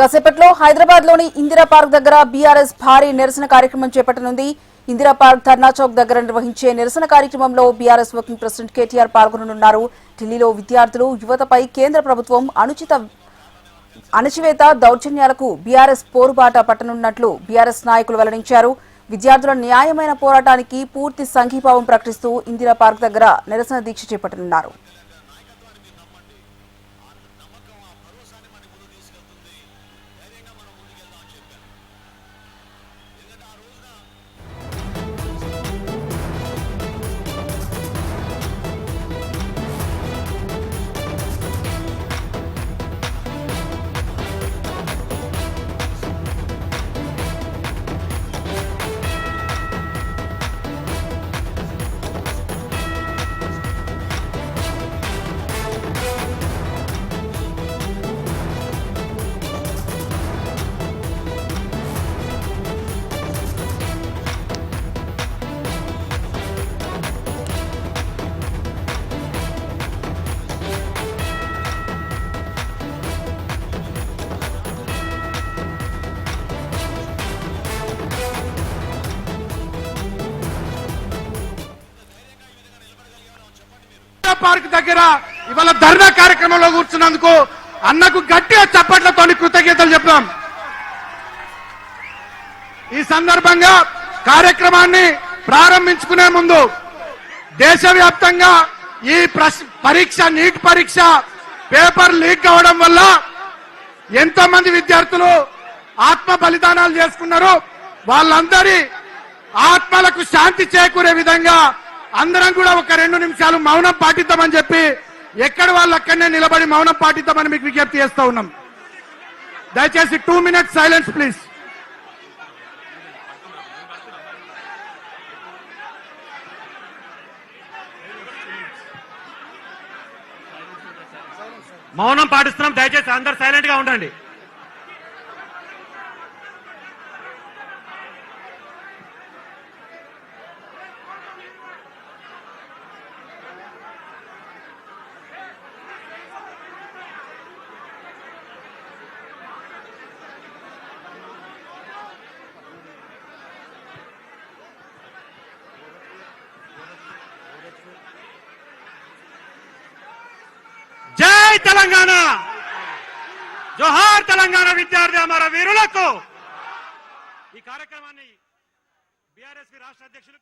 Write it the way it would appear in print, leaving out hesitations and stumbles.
కాసేపట్లో హైదరాబాద్ లోని ఇందిరా పార్క్ దగ్గర బీఆర్ఎస్ భారీ నిరసన కార్యక్రమం చేపట్టనుంది. ఇందిరా పార్క్ ధర్నా చౌక్ దగ్గర నిర్వహించే నిరసన కార్యక్రమంలో బీఆర్ఎస్ వర్కింగ్ ప్రెసిడెంట్ కేటీఆర్ పాల్గొననున్నారు. ఢిల్లీలో విద్యార్థులు, యువతపై కేంద్ర ప్రభుత్వం అణచివేత దౌర్జన్యాలకు బీఆర్ఎస్ పోరుబాట పట్టనున్నట్లు బీఆర్ఎస్ నాయకులు వెల్లడించారు. విద్యార్థుల న్యాయమైన పోరాటానికి పూర్తి సంఘీభావం ప్రకటిస్తూ ఇందిరా పార్క్ దగ్గర నిరసన దీక్ష చేపట్టనున్నారు. పార్క్ దగ్గర ఇవాళ ధర్నా కార్యక్రమంలో కూర్చున్నందుకు అన్నకు గట్టిగా చప్పట్లతో కృతజ్ఞతలు చెప్తాం. ఈ సందర్భంగా కార్యక్రమాన్ని ప్రారంభించుకునే ముందు దేశవ్యాప్తంగా ఈ నీట్ పరీక్ష పేపర్ లీక్ అవడం వల్ల ఎంతో మంది విద్యార్థులు ఆత్మ బలిదానాలు చేసుకున్నారు. వాళ్ళందరి ఆత్మలకు శాంతి చేకూరే విధంగా అందరం కూడా ఒక 2 నిమిషాలు మౌనం పాటిద్దామని చెప్పి ఎక్కడ వాళ్ళు అక్కడనే నిలబడి మౌనం పాటిద్దామని మీకు విజ్ఞప్తి చేస్తా ఉన్నాం. దయచేసి 2 minutes సైలెన్స్ ప్లీజ్. మౌనం పాటిస్తున్నాం, దయచేసి అందరు సైలెంట్ గా ఉండండి. జై తెలంగాణ, జోహార్ తెలంగాణ విద్యార్థి అమర వీరులకు. ఈ కార్యక్రమాన్ని బీఆర్ఎస్ రాష్ట్ర అధ్యక్షులు